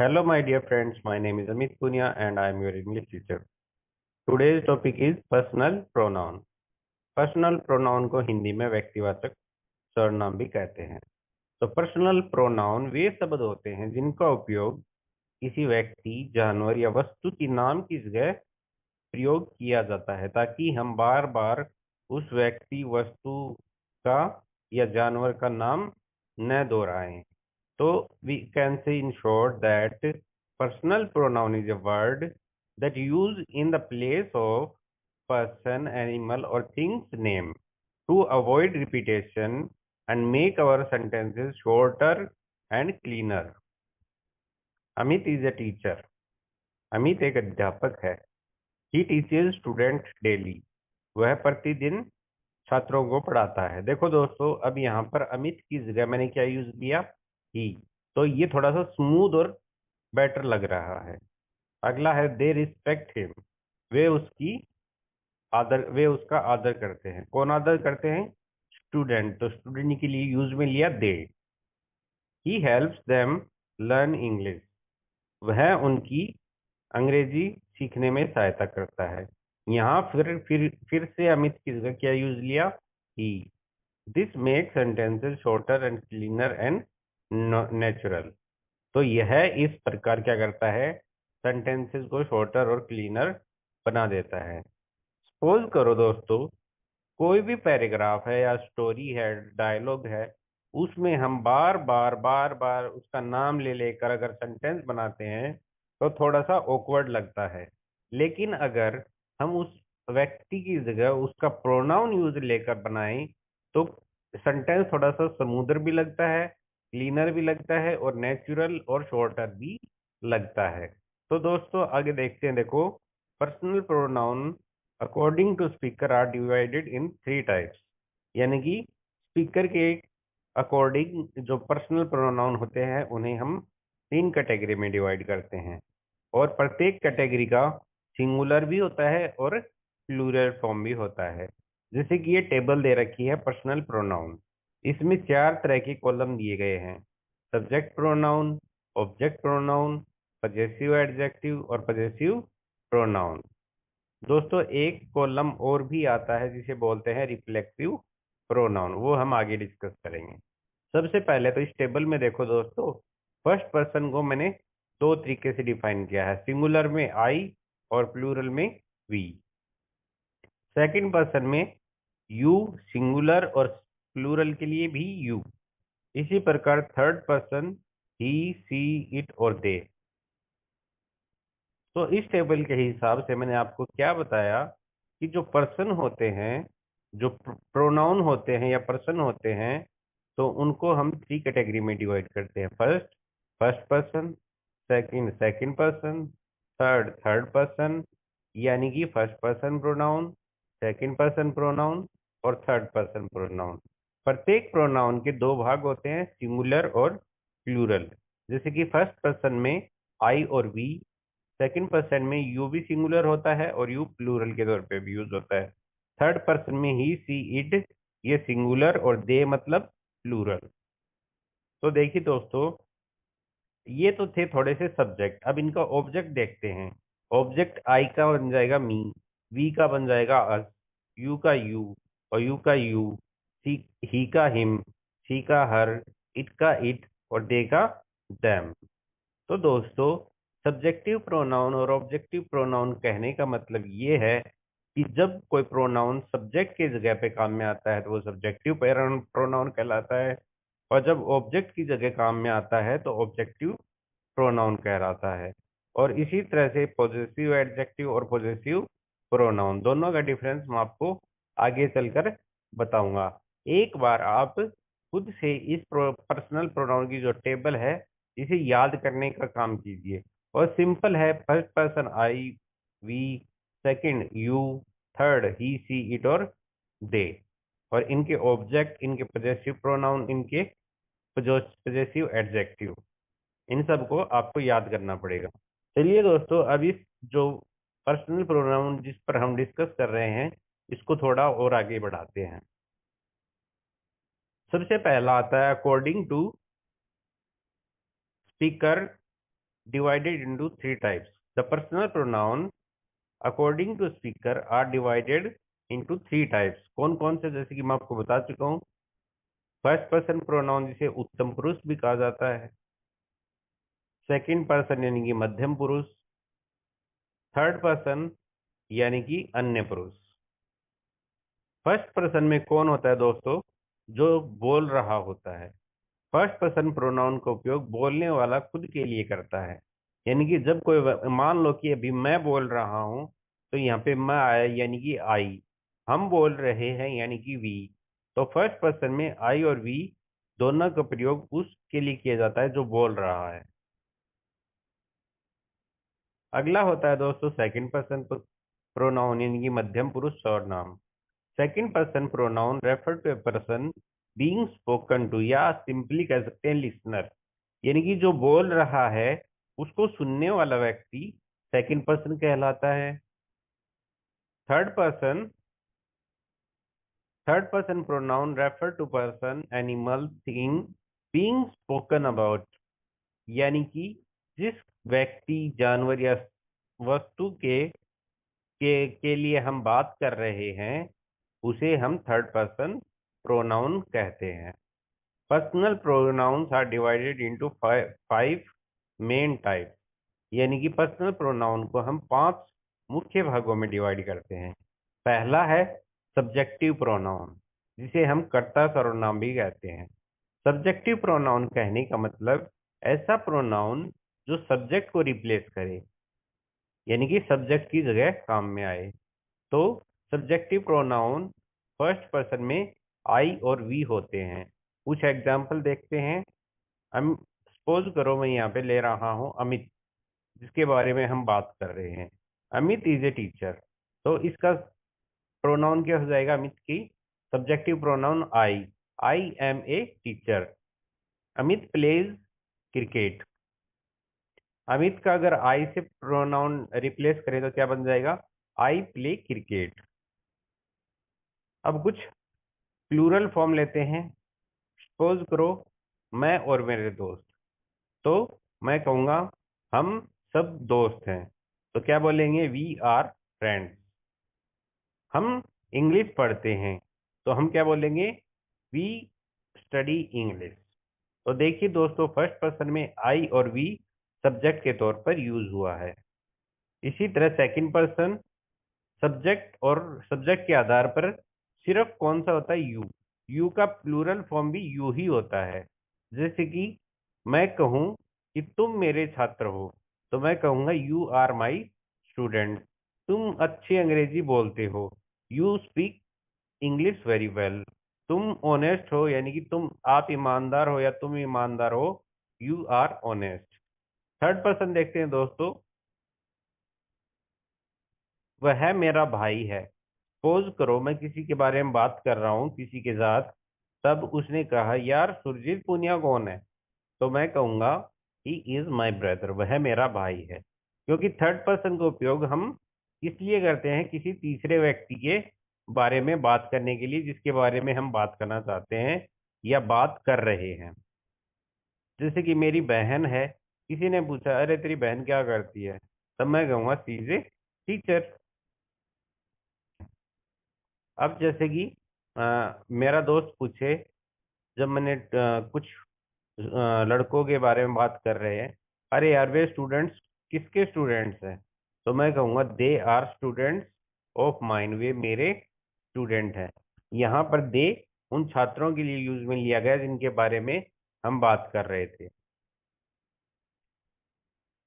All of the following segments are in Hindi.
Hello, my dear friends. My name is Amit Punia and I am your English teacher. Today's topic is personal pronoun. Personal pronoun को हिंदी में व्यक्तिवाचक सर्वनाम भी कहते हैं। तो पर्सनल प्रोनाउन वे शब्द होते हैं जिनका उपयोग किसी व्यक्ति, जानवर या वस्तु की नाम की जगह प्रयोग किया जाता है ताकि हम बार बार उस व्यक्ति, वस्तु का या जानवर का नाम न दोहराएं। So we can say in short that personal pronoun is a word that used in the place of person, animal or thing's name to avoid repetition and make our sentences shorter and cleaner. Amit is a teacher. Amit एक अध्यापक है। He teaches students daily. वह प्रतिदिन छात्रों को पढ़ाता है। देखो दोस्तों, अब यहाँ पर अमित की जगह मैंने क्या यूज किया? ही। तो ये थोड़ा सा स्मूथ और बेटर लग रहा है। अगला है दे रिस्पेक्ट हिम। वे उसका आदर करते हैं। कौन आदर करते हैं? स्टूडेंट। तो स्टूडेंट के लिए यूज में लिया दे। He helps them learn English. वह उनकी अंग्रेजी सीखने में सहायता करता है। यहाँ फिर से अमित की जगह क्या यूज लिया? He. This make sentences shorter and cleaner and natural. तो यह इस प्रकार क्या करता है? सेंटेंसेस को शॉर्टर और क्लीनर बना देता है। सपोज करो दोस्तों, कोई भी पैराग्राफ है या स्टोरी है, डायलॉग है, उसमें हम बार बार उसका नाम ले लेकर अगर सेंटेंस बनाते हैं तो थोड़ा सा ऑकवर्ड लगता है। लेकिन अगर हम उस व्यक्ति की जगह उसका प्रोनाउन यूज लेकर बनाएं तो सेंटेंस थोड़ा सा स्मूदर भी लगता है, क्लीनर भी लगता है और नेचुरल और शॉर्टर भी लगता है। तो दोस्तों आगे देखते हैं। देखो, personal pronoun according to speaker are divided in 3 types. यानी कि स्पीकर के अकॉर्डिंग जो पर्सनल प्रोनाउन होते हैं उन्हें हम 3 कैटेगरी में डिवाइड करते हैं और प्रत्येक कैटेगरी का सिंगुलर भी होता है और प्लूरल फॉर्म भी होता है। जैसे कि ये टेबल दे रखी है पर्सनल प्रोनाउन। इसमें 4 तरह के कॉलम दिए गए हैं: subject pronoun, object pronoun, possessive adjective और पजेसिव प्रोनाउन। दोस्तों एक कॉलम और भी आता है जिसे बोलते हैं रिफ्लेक्सिव प्रोनाउन, वो हम आगे डिस्कस करेंगे। सबसे पहले तो इस टेबल में देखो दोस्तों, फर्स्ट पर्सन को मैंने 2 तरीके से डिफाइन किया है, सिंगुलर में आई और प्लूरल में वी। सेकंड पर्सन में यू सिंगुलर और प्लूरल के लिए भी यू। इसी प्रकार third person he, she, it और दे। तो इस टेबल के हिसाब से मैंने आपको क्या बताया कि जो पर्सन होते हैं, जो प्रोनाउन होते हैं या पर्सन होते हैं, तो उनको हम 3 कैटेगरी में डिवाइड करते हैं। First person, second person, third person. यानी कि first person pronoun, second person pronoun और थर्ड पर्सन प्रोनाउन। प्रत्येक प्रोनाउन के 2 भाग होते हैं, सिंगुलर और प्लूरल। जैसे कि फर्स्ट पर्सन में आई और वी, सेकंड पर्सन में यू भी सिंगुलर होता है और यू प्लूरल के तौर पे भी यूज होता है। थर्ड पर्सन में ही, सी, इट ये सिंगुलर और दे मतलब प्लूरल। तो देखिए दोस्तों, ये तो थे थोड़े से सब्जेक्ट। अब इनका ऑब्जेक्ट देखते हैं। ऑब्जेक्ट आई का बन जाएगा मी, वी का बन जाएगा अस, यू का यू और यू का यू, सी ही का हिम, सी का हर, इट का इट और दे का देम। तो दोस्तों, सब्जेक्टिव प्रोनाउन और ऑब्जेक्टिव प्रोनाउन कहने का मतलब ये है कि जब कोई प्रोनाउन सब्जेक्ट की जगह पे काम में आता है तो वो सब्जेक्टिव प्रोनाउन कहलाता है, और जब ऑब्जेक्ट की जगह काम में आता है तो ऑब्जेक्टिव प्रोनाउन कहलाता है। और इसी तरह से पॉजेसिव एडजेक्टिव और पॉजेसिव प्रोनाउन दोनों का डिफरेंस मैं आपको आगे चलकर बताऊंगा। एक बार आप खुद से इस पर्सनल प्रोनाउन की जो टेबल है इसे याद करने का काम कीजिए। और सिंपल है, first person I, we, second you, third he, she, it और दे। और इनके ऑब्जेक्ट, इनके पॉजेसिव प्रोनाउन, इनके पॉजेसिव एडजेक्टिव, इन सब को आपको याद करना पड़ेगा। चलिए दोस्तों, अब इस जो पर्सनल प्रोनाउन जिस पर हम डिस्कस कर रहे हैं इसको थोड़ा और आगे बढ़ाते हैं। सबसे पहला आता है according to speaker divided into three types. The personal pronoun according to speaker are divided into three types. कौन कौन से, जैसे कि मैं आपको बता चुका हूँ। फर्स्ट पर्सन प्रोनाउन जिसे उत्तम पुरुष भी कहा जाता है, सेकंड पर्सन यानी कि मध्यम पुरुष, थर्ड पर्सन यानी कि अन्य पुरुष। फर्स्ट पर्सन में कौन होता है दोस्तों? जो बोल रहा होता है। फर्स्ट पर्सन प्रोनाउन का उपयोग बोलने वाला खुद के लिए करता है। यानी कि जब कोई मान लो कि अभी मैं बोल रहा हूं, तो यहाँ पे मैं आया यानी कि आई, हम बोल रहे हैं यानी कि वी। तो फर्स्ट पर्सन में आई और वी दोनों का प्रयोग उसके लिए किया जाता है जो बोल रहा है। अगला होता है दोस्तों सेकंड पर्सन प्रोनाउन यानी कि मध्यम पुरुष सर्वनाम। Second person pronoun refer to a person being spoken to, या सिंपली कह सकते हैं लिसनर। यानी कि जो बोल रहा है उसको सुनने वाला व्यक्ति सेकंड पर्सन कहलाता है। Third person third person pronoun refer to person animal thing being spoken about. यानी कि जिस व्यक्ति जानवर या वस्तु के लिए हम बात कर रहे हैं उसे हम थर्ड पर्सन प्रोनाउन कहते हैं। Personal pronouns are divided into five main type. यानी कि पर्सनल प्रोनाउन को हम 5 मुख्य भागों में डिवाइड करते हैं। पहला है सब्जेक्टिव प्रोनाउन, जिसे हम कर्ता सर्वनाम भी कहते हैं। सब्जेक्टिव प्रोनाउन कहने का मतलब ऐसा प्रोनाउन जो सब्जेक्ट को रिप्लेस करे, यानी कि सब्जेक्ट की जगह काम में आए। तो सब्जेक्टिव प्रोनाउन फर्स्ट पर्सन में आई और वी होते हैं। कुछ एग्जाम्पल देखते हैं। हम सपोज करो मैं यहाँ पे ले रहा हूँ अमित, जिसके बारे में हम बात कर रहे हैं। अमित इज ए टीचर, तो इसका प्रोनाउन क्या हो जाएगा? अमित की subjective pronoun I am a teacher. Amit plays cricket. Amit का अगर आई से प्रोनाउन रिप्लेस करें तो क्या बन जाएगा? I play cricket. अब कुछ प्लूरल फॉर्म लेते हैं। सपोज करो मैं और मेरे दोस्त, तो मैं कहूंगा हम सब दोस्त हैं, तो क्या बोलेंगे? We are friends. हम इंग्लिश पढ़ते हैं, तो हम क्या बोलेंगे? We study English. तो देखिए दोस्तों, फर्स्ट पर्सन में आई और वी सब्जेक्ट के तौर पर यूज हुआ है। इसी तरह सेकंड पर्सन सब्जेक्ट और सब्जेक्ट के आधार पर सिर्फ कौन सा होता है? यू का प्लूरल फॉर्म भी यू ही होता है। जैसे कि मैं कहूं कि तुम मेरे छात्र हो, तो मैं कहूंगा यू आर माई स्टूडेंट। तुम अच्छी अंग्रेजी बोलते हो, you speak English very well. तुम ऑनेस्ट हो, यानी कि आप ईमानदार हो या तुम ईमानदार हो, you are honest. Third person देखते हैं दोस्तों। वह मेरा भाई है। सपोज करो मैं किसी के बारे में बात कर रहा हूँ किसी के साथ, तब उसने कहा यार सुरजीत पूनिया कौन है, तो मैं कहूंगा ही इज माई ब्रदर, वह मेरा भाई है। क्योंकि थर्ड पर्सन का उपयोग हम इसलिए करते हैं किसी तीसरे व्यक्ति के बारे में बात करने के लिए, जिसके बारे में हम बात करना चाहते हैं या बात कर रहे हैं। जैसे कि मेरी बहन है, किसी ने पूछा अरे तेरी बहन क्या करती है, तब मैं कहूंगा शी इज ए टीचर। अब जैसे कि मेरा दोस्त पूछे, जब मैंने कुछ लड़कों के बारे में बात कर रहे हैं, अरे यार वे स्टूडेंट्स किसके स्टूडेंट्स हैं, तो मैं कहूँगा they are students of mine, वे मेरे स्टूडेंट हैं। यहाँ पर दे उन छात्रों के लिए यूज में लिया गया जिनके बारे में हम बात कर रहे थे।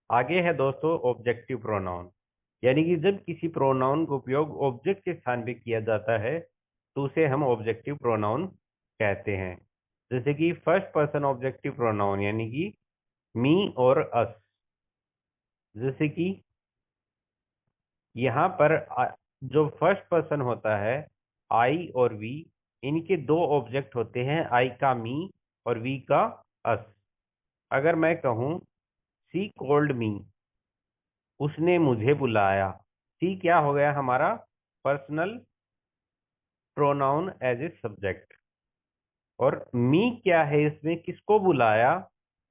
आगे है दोस्तों ऑब्जेक्टिव प्रोनाउन। यानी कि जब किसी प्रोनाउन का उपयोग ऑब्जेक्ट के स्थान पे किया जाता है तो उसे हम ऑब्जेक्टिव प्रोनाउन कहते हैं। जैसे कि फर्स्ट पर्सन ऑब्जेक्टिव प्रोनाउन यानी कि मी और अस। जैसे कि यहाँ पर जो फर्स्ट पर्सन होता है आई और वी, इनके दो ऑब्जेक्ट होते हैं, आई का मी और वी का अस। अगर मैं कहूँ सी कॉल्ड मी, उसने मुझे बुलाया, सी क्या हो गया? हमारा personal pronoun as a subject. और मी क्या है? इसमें किसको बुलाया?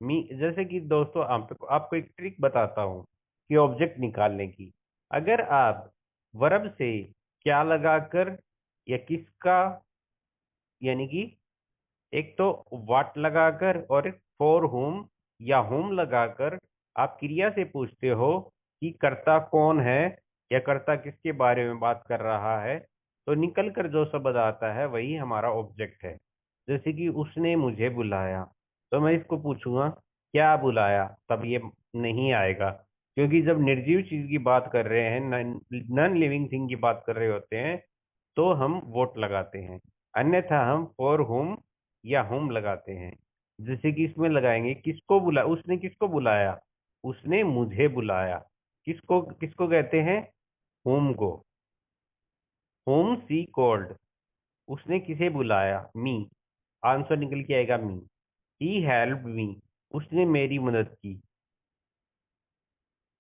मी, जैसे कि दोस्तों आपको एक ट्रिक बताता हूँ कि ऑब्जेक्ट निकालने की। अगर आप वर्ब से क्या लगाकर या किसका, यानी कि एक तो वाट लगाकर और एक फॉर होम या होम लगाकर आप क्रिया से पूछते हो कि कर्ता कौन है या कर्ता किसके बारे में बात कर रहा है, तो निकल कर जो शब्द आता है वही हमारा ऑब्जेक्ट है। जैसे कि उसने मुझे बुलाया, तो मैं इसको पूछूंगा क्या बुलाया, तब ये नहीं आएगा, क्योंकि जब निर्जीव चीज की बात कर रहे हैं, नॉन लिविंग थिंग की बात कर रहे होते हैं, तो हम वोट लगाते हैं। अन्यथा हम फॉर होम या होम लगाते हैं। जैसे कि इसमें लगाएंगे किसको बुला, उसने किसको बुलाया, उसने मुझे बुलाया। किसको किसको कहते हैं, होम को। होम सी कॉल्ड, उसने किसे बुलाया, मी। आंसर निकल के आएगा मी। ही हेल्प मी, उसने मेरी मदद की।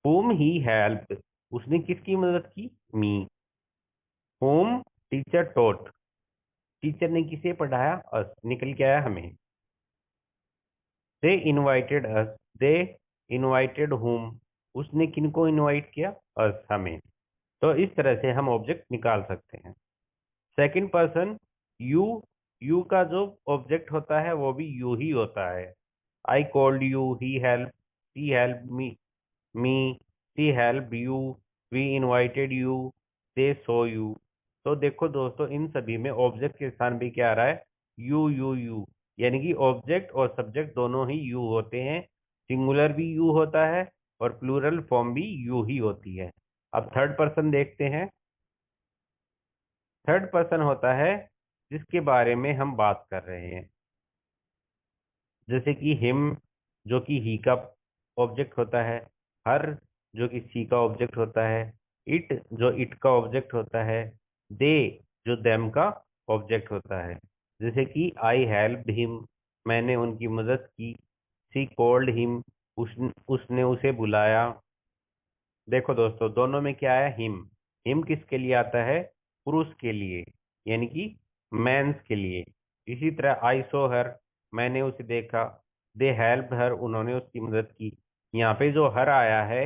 होम ही हेल्प, उसने किसकी मदद की, मी। होम टीचर टोट, टीचर ने किसे पढ़ाया, अस। निकल के आया हमें। दे इनवाइटेड अस, दे इनवाइटेड होम, उसने किनको इनवाइट किया, अस, हमें। तो इस तरह से हम ऑब्जेक्ट निकाल सकते हैं। Second person, you. यू का जो ऑब्जेक्ट होता है वो भी यू ही होता है। I called you, he help, she help me, she help you, we invited you, they saw you. तो देखो दोस्तों, इन सभी में ऑब्जेक्ट के स्थान भी क्या आ रहा है, यू, यानी कि ऑब्जेक्ट और सब्जेक्ट दोनों ही यू होते हैं। सिंगुलर भी यू होता है और प्लूरल फॉर्म भी यू ही होती है। अब थर्ड पर्सन देखते हैं। थर्ड पर्सन होता है जिसके बारे में हम बात कर रहे हैं। जैसे कि हिम, जो कि ही का ऑब्जेक्ट होता है। हर, जो कि सी का ऑब्जेक्ट होता है। इट, जो इट का ऑब्जेक्ट होता है। दे, जो देम का ऑब्जेक्ट होता है। जैसे कि आई हेल्प हिम, मैंने उनकी मदद की। सी कॉल्ड हिम, उसने उसे बुलाया। देखो दोस्तों, दोनों में क्या है, हिम। हिम किसके लिए आता है, पुरुष के लिए, यानी कि मेंस के लिए। इसी तरह आई सो हर, मैंने उसे देखा। दे हेल्प हर, उन्होंने उसकी मदद की। यहाँ पे जो हर आया है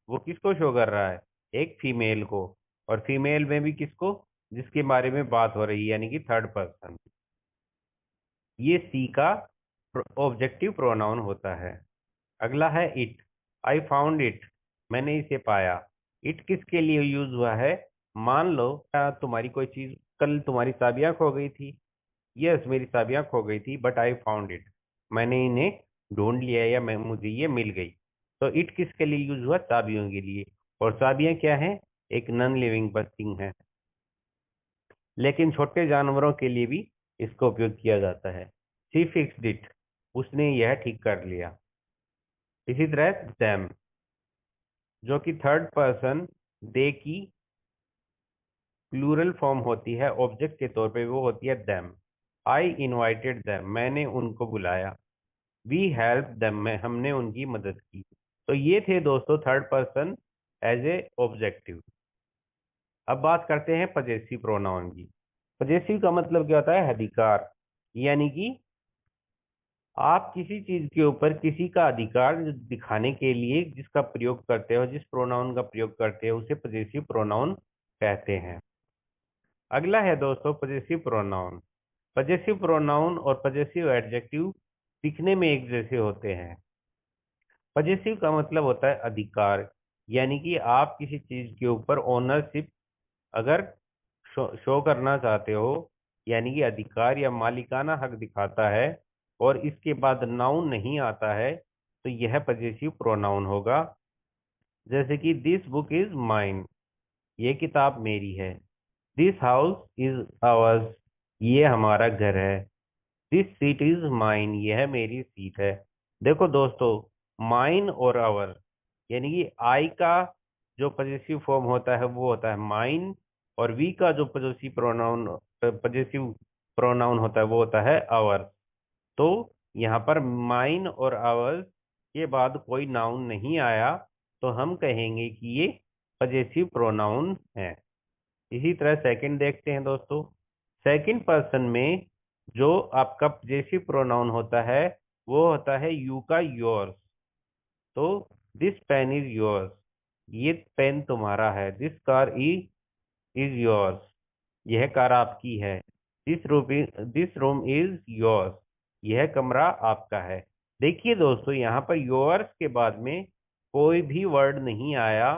वो किसको शो कर रहा है, एक फीमेल को। और फीमेल में भी किसको, जिसके बारे में बात हो रही है, यानी कि थर्ड पर्सन। ये सी का ऑब्जेक्टिव प्रोनाउन होता है। अगला है इट। आई फाउंड इट, मैंने इसे पाया। इट किसके लिए यूज हुआ है, मान लो तुम्हारी कोई चीज, कल तुम्हारी चाबियां खो गई थी। यस, मेरी चाबियां खो गई थी, बट आई फाउंड इट, मैंने इन्हें ढूंढ लिया या मुझे ये मिल गई। तो इट किसके लिए यूज हुआ, चाबियों के लिए। और चाबियां क्या है, एक नॉन लिविंग थिंग है। लेकिन छोटे जानवरों के लिए भी इसका उपयोग किया जाता है। शी फिक्स्ड इट, उसने यह ठीक कर लिया। इसी तरह them, जो कि थर्ड पर्सन दे की प्लूरल फॉर्म होती है ऑब्जेक्ट के तौर पे, वो होती है them। आई इनवाइटेड them, मैंने उनको बुलाया। वी हेल्प them, में हमने उनकी मदद की। तो ये थे दोस्तों third person as a objective. अब बात करते हैं पजेसिव प्रोनाउन की। पजेसिव का मतलब क्या होता है, अधिकार। यानी कि आप किसी चीज के ऊपर किसी का अधिकार दिखाने के लिए जिसका प्रयोग करते हो, जिस प्रोनाउन का प्रयोग करते हो, उसे पजेसिव प्रोनाउन कहते हैं। अगला है दोस्तों पजेसिव प्रोनाउन। पजेसिव प्रोनाउन और पजेसिव एडजेक्टिव दिखने में एक जैसे होते हैं। पजेसिव का मतलब होता है अधिकार, यानी कि आप किसी चीज के ऊपर ओनरशिप अगर शो करना चाहते हो, यानी कि अधिकार या मालिकाना हक दिखाता है, और इसके बाद नाउन नहीं आता है, तो यह पजेसिव प्रोनाउन होगा। जैसे कि दिस बुक इज माइन, ये किताब मेरी है। दिस हाउस इज आवर्स, ये हमारा घर है। दिस सीट इज माइन, यह मेरी सीट है। देखो दोस्तों, माइन और आवर, यानी कि आई का जो पजेसिव फॉर्म होता है वो होता है माइन, और वी का जो पजेसिव प्रोनाउन होता है वो होता है आवर। तो यहाँ पर माइन और आवर्स के बाद कोई नाउन नहीं आया, तो हम कहेंगे कि ये पजेसिव प्रोनाउन है। इसी तरह सेकंड देखते हैं दोस्तों। सेकंड पर्सन में जो आपका पजेसिव प्रोनाउन होता है वो होता है यू का योर्स। तो दिस पेन इज योर्स, ये पेन तुम्हारा है। दिस कार इज योर्स, यह कार आपकी है। दिस रूम इज योर्स, यह कमरा आपका है। देखिए दोस्तों, यहाँ पर योर्स के बाद में कोई भी वर्ड नहीं आया,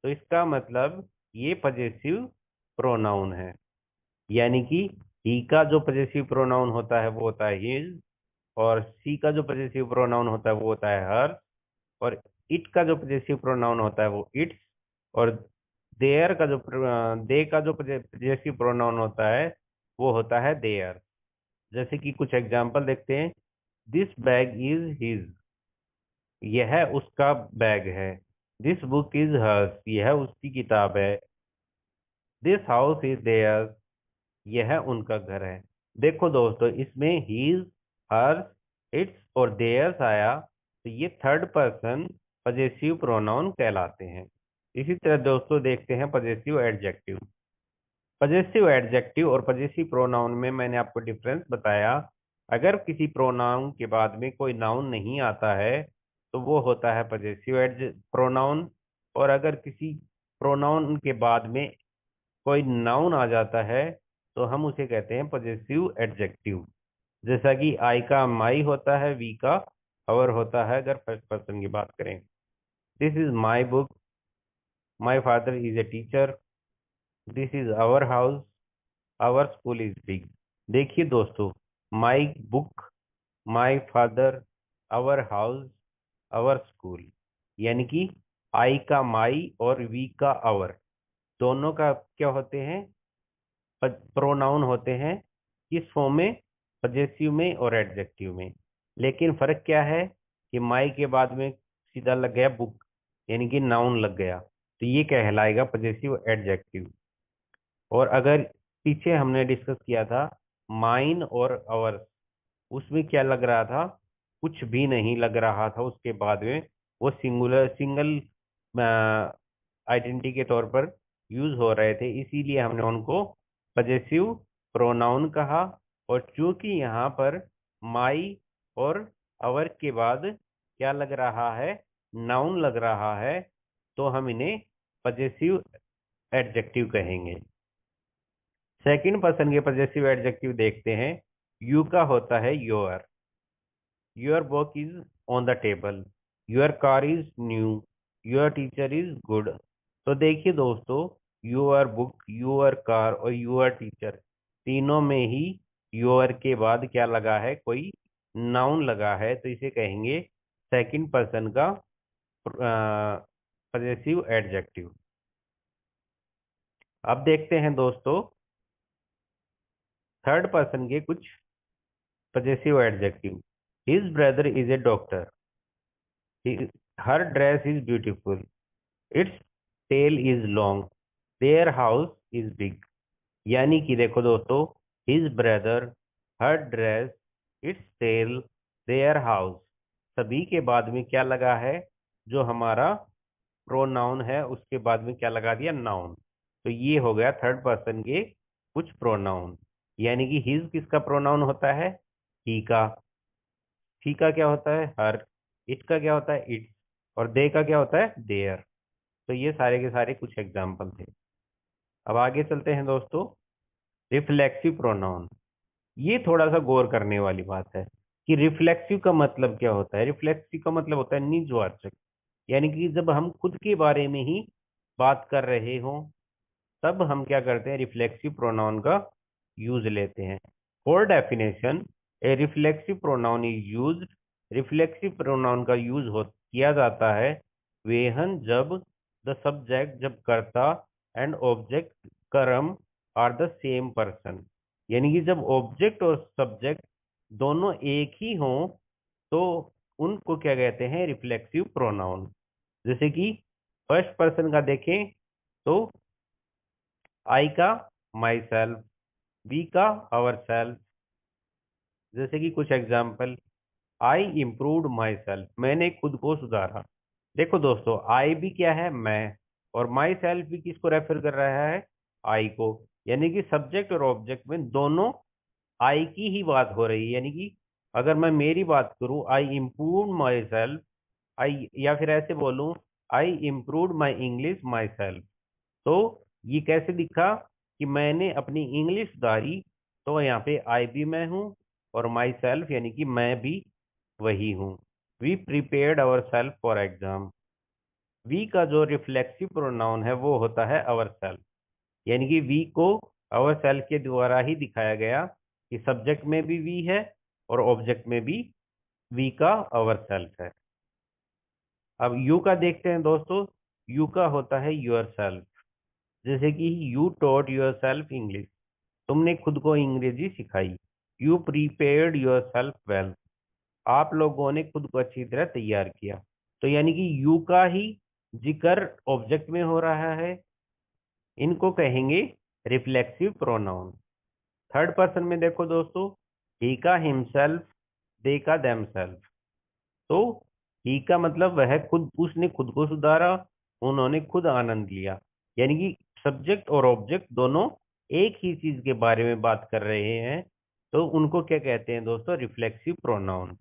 तो इसका मतलब ये पजेसिव प्रोनाउन है। यानी कि ही का जो पजेसिव प्रोनाउन होता है वो होता है हिज, और सी का जो पजेसिव प्रोनाउन होता है वो होता है हर, और इट का जो पजेसिव प्रोनाउन होता है वो इट्स, और देयर का जो दे का जो पजेसिव प्रोनाउन होता है वो होता है देयर। जैसे कि कुछ एग्जांपल देखते हैं। दिस बैग इज हिज, यह उसका बैग है। दिस बुक इज हर्स, यह उसकी किताब है। दिस हाउस इज देयर, यह उनका घर है। देखो दोस्तों, इसमें हीज, हर्स, इट्स और देयर्स आया, तो ये थर्ड पर्सन पजेसिव प्रोनाउन कहलाते हैं। इसी तरह दोस्तों देखते हैं पजेसिव एडजेक्टिव। पजेसिव एडजेक्टिव और पजेसिव प्रोनाउन में मैंने आपको डिफरेंस बताया। अगर किसी प्रोनाउन के बाद में कोई नाउन नहीं आता है तो वो होता है पजेसिव प्रोनाउन, और अगर किसी प्रोनाउन के बाद में कोई नाउन आ जाता है तो हम उसे कहते हैं पजेसिव एडजेक्टिव। जैसा कि आई का माई होता है, वी का अवर होता है अगर फर्स्ट पर्सन की बात करें। This is my book, my father is a teacher, this is our house, our school is big. देखिए दोस्तों, my book, my father, our house, our school, यानी कि आई का माई और वी का आवर दोनों का क्या होते हैं, प्रोनाउन होते हैं। किस फॉर्म में, पजेसिव में और एडजेक्टिव में। लेकिन फर्क क्या है कि माई के बाद में सीधा लग गया बुक, यानी कि नाउन लग गया, तो ये कहलाएगा पजेसिव एडजेक्टिव। और अगर पीछे हमने डिस्कस किया था माइन और अवर, उसमें क्या लग रहा था, कुछ भी नहीं लग रहा था उसके बाद में, वो सिंगल आइडेंटिटी के तौर पर यूज हो रहे थे, इसीलिए हमने उनको पजेसिव प्रोनाउन कहा। और चूंकि यहाँ पर माई और अवर के बाद क्या लग रहा है, नाउन लग रहा है, तो हम इन्हें पजेसिव एडजेक्टिव कहेंगे। सेकंड पर्सन के पजेसिव एडजेक्टिव देखते हैं। यू का होता है your, your book is on the table, your car is new, your teacher is good. तो देखिए दोस्तों, योर बुक, योर कार और योर टीचर तीनों में ही योर के बाद क्या लगा है, कोई नाउन लगा है, तो इसे कहेंगे सेकंड पर्सन का पजेसिव एडजेक्टिव। अब देखते हैं दोस्तों थर्ड पर्सन के कुछ possessive adjective. His brother is a doctor, her dress is beautiful, its tail is long, their house is big. यानी कि देखो दोस्तों, his brother, her dress, its tail, their house, सभी के बाद में क्या लगा है, जो हमारा प्रोनाउन है उसके बाद में क्या लगा दिया, नाउन। तो ये हो गया थर्ड पर्सन के कुछ प्रोनाउन। यानी कि हिज किसका प्रोनाउन होता है, ही का। शी का क्या होता है, हर। इट का क्या होता है, इट्स। और दे का क्या होता है, देयर। तो ये सारे के सारे कुछ एग्जाम्पल थे। अब आगे चलते हैं दोस्तों, रिफ्लेक्सिव प्रोनाउन। ये थोड़ा सा गौर करने वाली बात है कि रिफ्लेक्सिव का मतलब क्या होता है। रिफ्लेक्सिव का मतलब होता है निजवाचक, यानी कि जब हम खुद के बारे में ही बात कर रहे हो तब हम क्या करते हैं, रिफ्लेक्सिव प्रोनाउन का यूज लेते हैं। For definition, a reflexive pronoun is used. Reflexive pronoun का यूज हो किया जाता है वेहन जब द सब्जेक्ट, जब कर्ता, एंड ऑब्जेक्ट, कर्म, आर द सेम पर्सन। यानी कि जब ऑब्जेक्ट और सब्जेक्ट दोनों एक ही हों तो उनको क्या कहते हैं, रिफ्लेक्सिव प्रोनाउन। जैसे कि फर्स्ट पर्सन का देखें तो आई का माई सेल्फ, वी का आवर सेल्फ। जैसे कि कुछ example, I improved my self, मैंने खुद को सुधारा। देखो दोस्तों, आई भी क्या है, मैं, और माई सेल्फ भी किसको रेफर कर रहा है, आई को। यानी कि सब्जेक्ट और ऑब्जेक्ट में दोनों आई की ही बात हो रही है, यानी कि अगर मैं मेरी बात करूं, आई इम्प्रूव माई सेल्फ, आई, या फिर ऐसे बोलूं, I improve my English my self. तो ये कैसे दिखा कि मैंने अपनी इंग्लिश सुधारी, तो यहाँ पे आई भी मैं हूँ और माई सेल्फ यानी कि मैं भी वही हूँ। We prepared ourself for exam. We का जो रिफ्लेक्सिव प्रोनाउन है वो होता है अवर सेल्फ, यानी कि वी को अवर सेल्फ के द्वारा ही दिखाया गया कि सब्जेक्ट में भी वी है और ऑब्जेक्ट में भी वी का अवर सेल्फ है। अब यू का देखते हैं दोस्तों। यू का होता है योर सेल्फ, जैसे कि you taught your self English, तुमने खुद को अंग्रेजी सिखाई। You prepared your self well, आप लोगों ने खुद को अच्छी तरह तैयार किया। तो यानी कि यू का ही जिक्र ऑब्जेक्ट में हो रहा है, इनको कहेंगे रिफ्लेक्सिव प्रोनाउन। थर्ड पर्सन में देखो दोस्तों, ही का हिमसेल्फ, दे का देमसेल्फ। तो ही का मतलब वह खुद, उसने खुद को सुधारा, उन्होंने खुद आनंद लिया। यानी कि सब्जेक्ट और ऑब्जेक्ट दोनों एक ही चीज के बारे में बात कर रहे हैं, तो उनको क्या कहते हैं दोस्तों? Reflexive pronoun.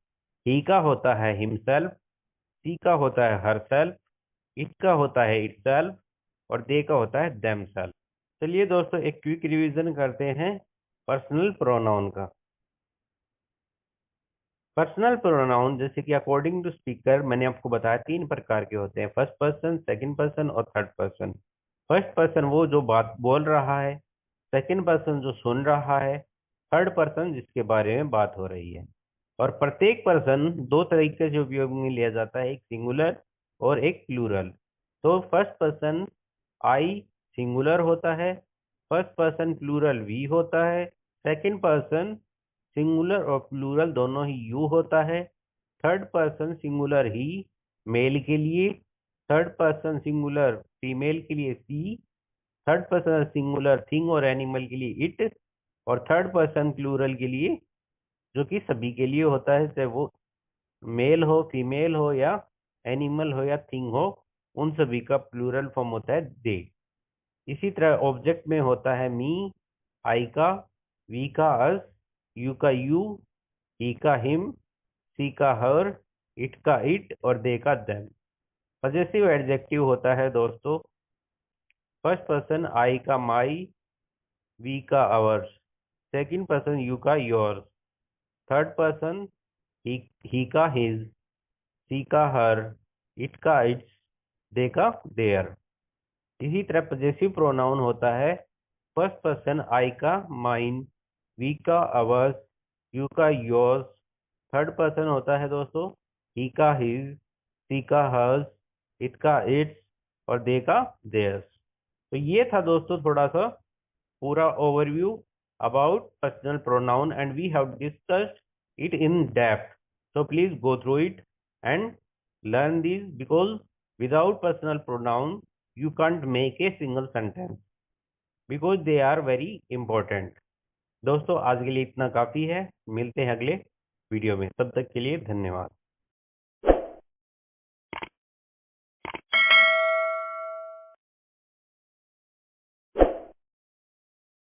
ही का होता है हिमसेल्फ, सी का होता है हर सेल्फ, इट का होता है इट सेल्फ और दे का होता है देम सेल्फ। चलिए दोस्तों एक क्विक रिवीजन करते हैं पर्सनल प्रोनाउन का। पर्सनल प्रोनाउन जैसे कि अकॉर्डिंग टू स्पीकर मैंने आपको बताया 3 प्रकार के होते हैं, फर्स्ट पर्सन, सेकंड पर्सन और थर्ड पर्सन। फर्स्ट पर्सन वो जो बात बोल रहा है, सेकंड पर्सन जो सुन रहा है, थर्ड पर्सन जिसके बारे में बात हो रही है। और प्रत्येक पर्सन 2 तरीके से उपयोग में लिया जाता है, एक सिंगुलर और एक प्लूरल। तो फर्स्ट पर्सन आई सिंगुलर होता है, फर्स्ट पर्सन प्लूरल वी होता है, सेकंड पर्सन सिंगुलर और प्लूरल दोनों ही यू होता है, थर्ड पर्सन सिंगुलर ही मेल के लिए, थर्ड पर्सन सिंगुलर फीमेल के लिए सी, थर्ड पर्सन सिंगुलर थिंग और एनिमल के लिए इट, और थर्ड पर्सन प्लूरल के लिए जो कि सभी के लिए होता है, चाहे वो मेल हो, फीमेल हो या एनिमल हो या थिंग हो, उन सभी का प्लूरल फॉर्म होता है दे। इसी तरह ऑब्जेक्ट में होता है मी, आई का, वी का अस, यू का यू, ही का हिम, सी का हर, इट का इट और दे का देम। पजेसिव एडजेक्टिव होता है दोस्तों, फर्स्ट पर्सन आई का माई, वी का आवर्स, सेकंड पर्सन यू का योर्स, थर्ड पर्सन ही का हिज, सी का हर, इट का इट्स, दे का देयर। इसी तरह पजेसिव प्रोनाउन होता है, फर्स्ट पर्सन आई का माइन, वी का अवर्स, यू का योर्स, थर्ड पर्सन होता है दोस्तों ही का हिज, सी का हर्स, इट का इट्स और दे का देयर्स। तो ये था दोस्तों थोड़ा सा पूरा overview about personal pronoun and we have discussed it in depth. So please go through it and learn these, because without personal pronoun you can't make a single sentence, because they are very important. दोस्तों आज के लिए इतना काफी है, मिलते हैं अगले वीडियो में, तब तक के लिए धन्यवाद।